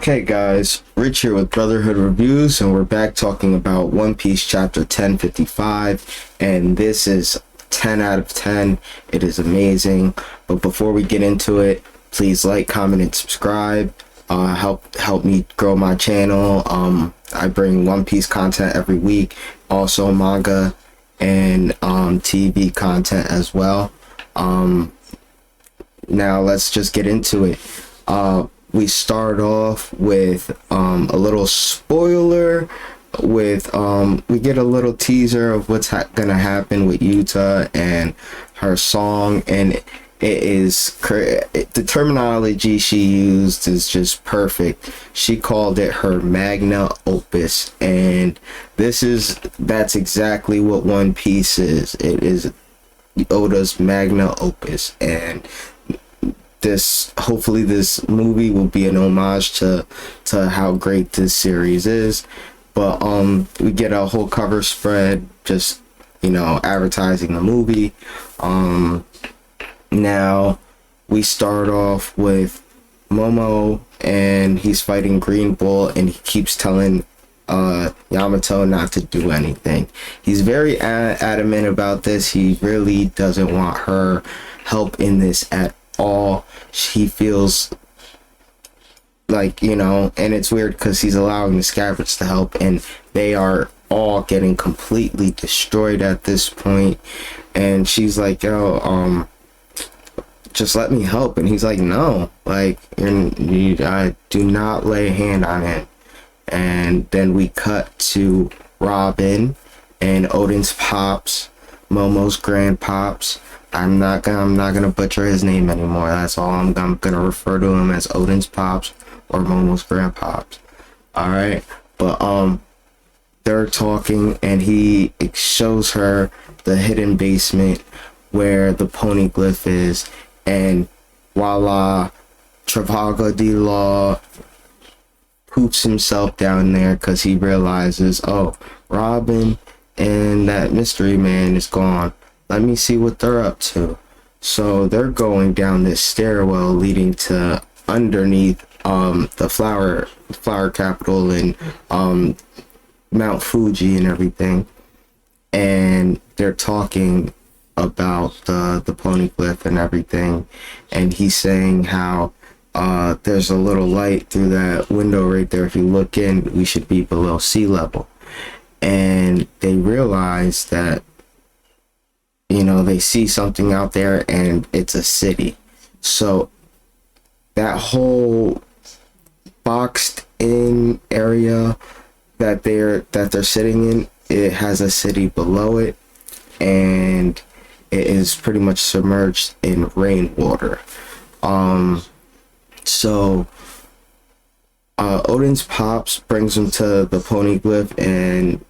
Okay guys, Rich here with Brotherhood Reviews, and we're back talking about One Piece chapter 1055, and this is 10 out of 10. It is amazing. But before we get into it, please like, comment, and subscribe. Help me grow my channel. I bring One Piece content every week, also manga and TV content as well. Now let's just get into it. We start off with a little spoiler with we get a little teaser of what's gonna happen with Yuta and her song, and it is the terminology she used is just perfect. She called it her magna opus, and that's exactly what One Piece is. It is Oda's magna opus, and hopefully this movie will be an homage to how great this series is. But we get a whole cover spread, just, you know, advertising the movie. Now we start off with Momo, and he's fighting Green Bull, and he keeps telling Yamato not to do anything. He's very adamant about this. He really doesn't want her help in this at all. He feels like, you know, and it's weird because he's allowing the scabbards to help, and they are all getting completely destroyed at this point. And she's like, yo, just let me help. And he's like, no, like, I do not lay a hand on it. And then we cut to Robin and Odin's pops, Momo's grandpops. I'm not gonna butcher his name anymore. That's all. I'm gonna refer to him as Odin's pops or Momo's grandpops. All right, but they're talking, and he shows her the hidden basement where the poneglyph is, and voila, Trafalgar D. Law poops himself down there because he realizes, oh, Robin and that mystery man is gone. Let me see what they're up to. So they're going down this stairwell leading to underneath the flower capital and Mount Fuji and everything. And they're talking about the poneglyph and everything. And he's saying how there's a little light through that window right there. If you look in, we should be below sea level. And they realize that, you know, they see something out there, and it's a city. So that whole boxed in area that they're sitting in, it has a city below it, and it is pretty much submerged in rainwater. So Odin's pops brings him to the poneglyph, and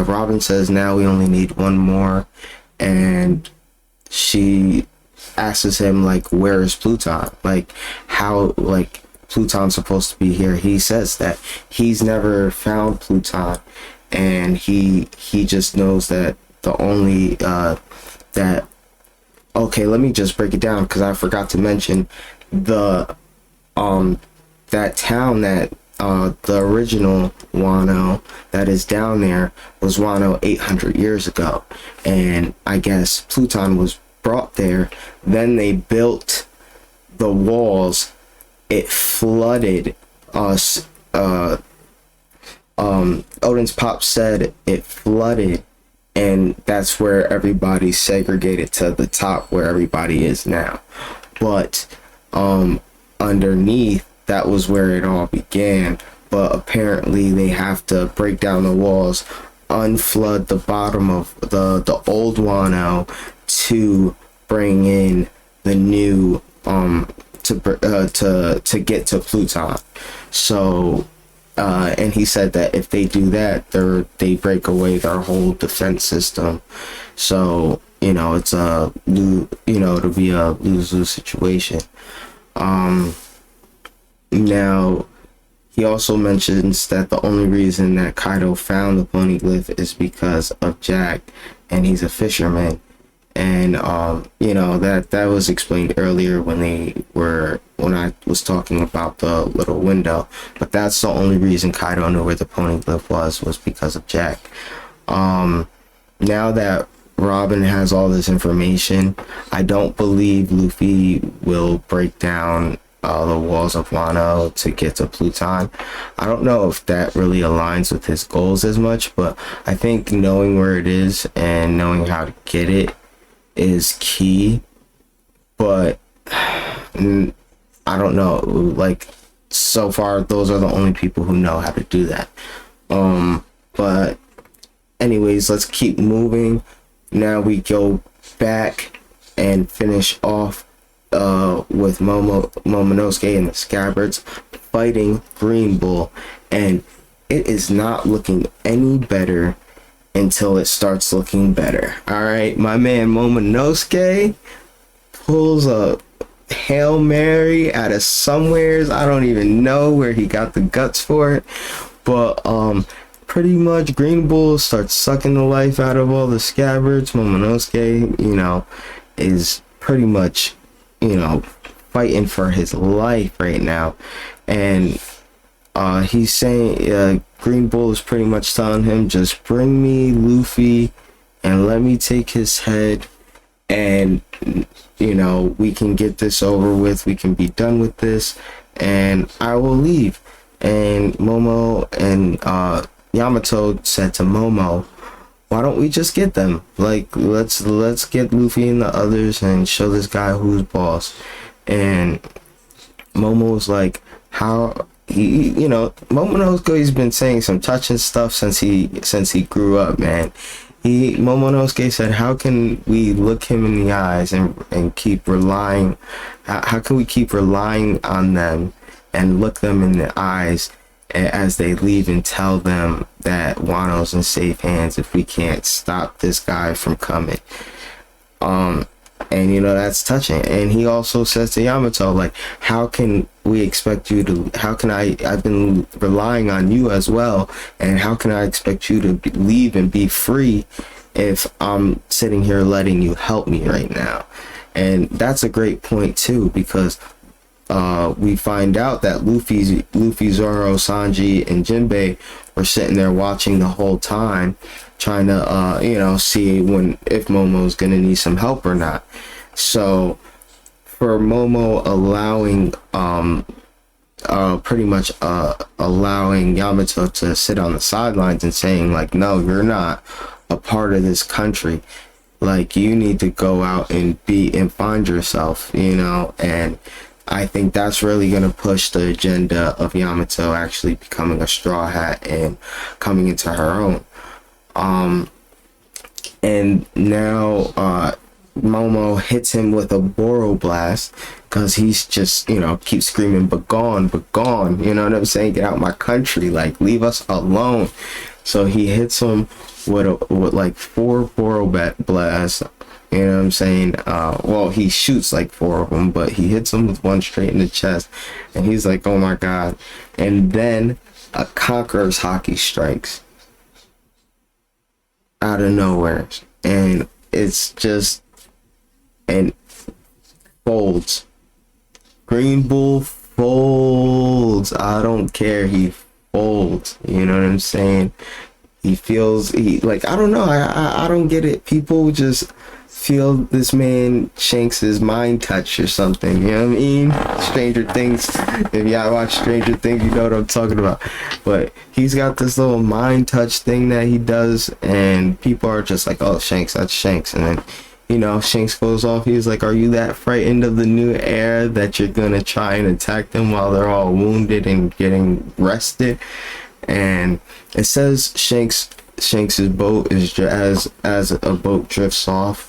Robin says, now we only need one more. And she asks him, like, where is Pluton? Like, how, like, Pluton's supposed to be here? He says that he's never found Pluton, and he just knows that the only that, okay, let me just break it down because I forgot to mention the that town that the original WANO that is down there was WANO 800 years ago, and I guess Pluton was brought there. Then they built the walls. It flooded us. Odin's pop said it flooded, and that's where everybody segregated to the top where everybody is now. But underneath, that was where it all began. But apparently they have to break down the walls, unflood the bottom of the old WANO to bring in the new to get to Pluton. So and he said that if they do that, they break away their whole defense system. So, you know, it's it'll be a lose-lose situation. Now, he also mentions that the only reason that Kaido found the poneglyph is because of Jack, and he's a fisherman, And you know, that was explained earlier when I was talking about the little window. But that's the only reason Kaido knew where the poneglyph was because of Jack. Now that Robin has all this information, I don't believe Luffy will break down the walls of Wano to get to Pluton. I don't know if that really aligns with his goals as much, but I think knowing where it is and knowing how to get it is key. But I don't know, like, so far those are the only people who know how to do that. But anyways, let's keep moving. Now we go back and finish off with Momonosuke and the Scabbards fighting Green Bull, and it is not looking any better until it starts looking better. All right, my man Momonosuke pulls a Hail Mary out of somewheres. I don't even know where he got the guts for it, but pretty much Green Bull starts sucking the life out of all the Scabbards. Momonosuke, you know, is pretty much, you know, fighting for his life right now. And he's saying, Green Bull is pretty much telling him, just bring me Luffy and let me take his head, and, you know, we can get this over with. We can be done with this, and I will leave. And Momo and Yamato said to Momo, why don't we just get them? Like, let's get Luffy and the others and show this guy who's boss. And Momo was like, how he, you know, Momonosuke's been saying some touching stuff since he grew up, man. Momonosuke said, how can we look him in the eyes and keep relying, how can we keep relying on them and look them in the eyes as they leave and tell them that Wano's in safe hands if we can't stop this guy from coming? And, you know, that's touching. And he also says to Yamato, like, how can we expect you to, I've been relying on you as well, and how can I expect you to leave and be free if I'm sitting here letting you help me right now? And that's a great point too, because we find out that Luffy, Zoro, Sanji, and Jinbei were sitting there watching the whole time, trying to, you know, see if Momo's gonna need some help or not. So for Momo allowing, pretty much allowing Yamato to sit on the sidelines and saying, like, no, you're not a part of this country. Like, you need to go out and find yourself, you know. And I think that's really going to push the agenda of Yamato actually becoming a Straw Hat and coming into her own. And now Momo hits him with a Boro Blast, because he's just, you know, keeps screaming, but gone, you know what I'm saying? Get out my country, like, leave us alone. So he hits him with like 4 Boro Blasts. You know what I'm saying? Well, he shoots like 4 of them, but he hits him with one straight in the chest, and he's like, oh my god. And then a Conqueror's Haki strikes out of nowhere, and it's just, and folds. Green Bull folds. I don't care, he folds. You know what I'm saying? He feels, like, I don't know, I don't get it. People just feel this man Shanks' mind touch or something, you know what I mean? Stranger Things, if y'all watch Stranger Things, you know what I'm talking about. But he's got this little mind touch thing that he does, and people are just like, oh, Shanks, that's Shanks. And then, you know, Shanks goes off. He's like, are you that frightened of the new era that you're gonna try and attack them while they're all wounded and getting rested? And it says Shanks's boat is just as a boat drifts off.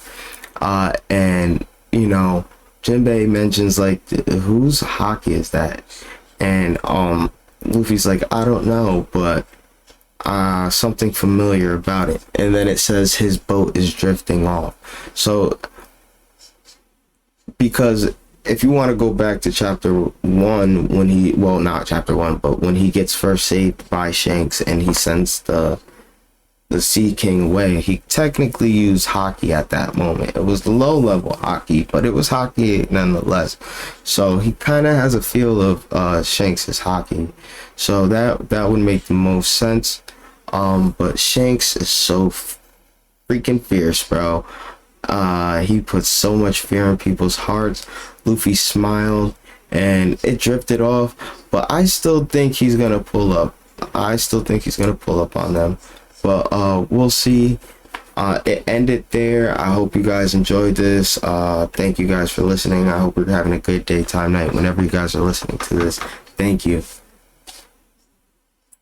And, you know, Jinbei mentions, like, whose Haki is that? And Luffy's like, I don't know, but something familiar about it. And then it says his boat is drifting off. So, because if you want to go back to chapter 1, when he, well, not chapter 1, but when he gets first saved by Shanks and he sends the the Sea King way. He technically used hockey at that moment. It was low level hockey, but it was hockey nonetheless. So he kind of has a feel of Shanks's hockey. So that would make the most sense. But Shanks is so freaking fierce, bro. He puts so much fear in people's hearts. Luffy smiled and it drifted off, but I still think he's gonna pull up. I still think he's gonna pull up on them, but we'll see. It ended there. I hope you guys enjoyed this. Thank you guys for listening. I hope you're having a good day, time, night, whenever you guys are listening to this. Thank you.